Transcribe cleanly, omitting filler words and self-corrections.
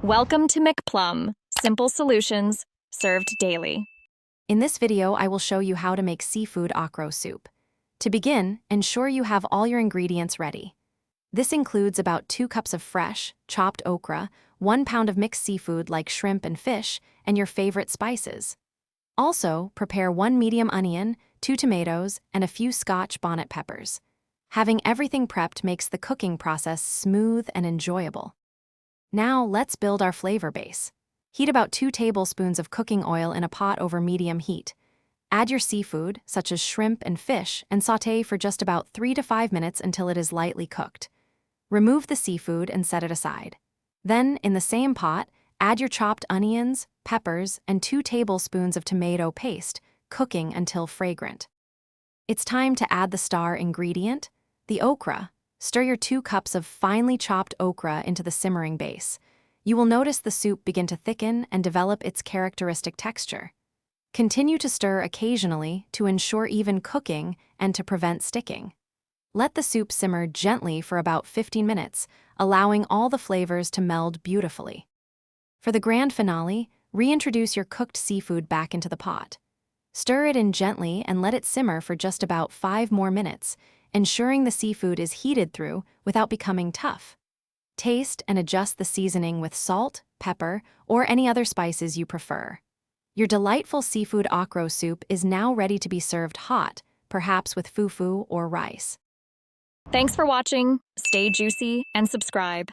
Welcome to McPlum, simple solutions served daily. In this video, I will show you how to make seafood okra soup. To begin, ensure you have all your ingredients ready. This includes about 2 cups of fresh, chopped okra, 1 pound of mixed seafood like shrimp and fish, and your favorite spices. Also, prepare 1 medium onion, 2 tomatoes, and a few Scotch bonnet peppers. Having everything prepped makes the cooking process smooth and enjoyable. Now, let's build our flavor base. Heat about 2 tablespoons of cooking oil in a pot over medium heat. Add your seafood, such as shrimp and fish, and sauté for just about 3 to 5 minutes until it is lightly cooked. Remove the seafood and set it aside. Then, in the same pot, add your chopped onions, peppers, and 2 tablespoons of tomato paste, cooking until fragrant. It's time to add the star ingredient, the okra. Stir your 2 cups of finely chopped okra into the simmering base. You will notice the soup begin to thicken and develop its characteristic texture. Continue to stir occasionally to ensure even cooking and to prevent sticking. Let the soup simmer gently for about 15 minutes, allowing all the flavors to meld beautifully. For the grand finale, reintroduce your cooked seafood back into the pot. Stir it in gently and let it simmer for just about 5 more minutes, ensuring the seafood is heated through without becoming tough. Taste and adjust the seasoning with salt, pepper, or any other spices you prefer. Your delightful seafood okra soup is now ready to be served hot, perhaps with fufu or rice. Thanks for watching. Stay juicy and subscribe.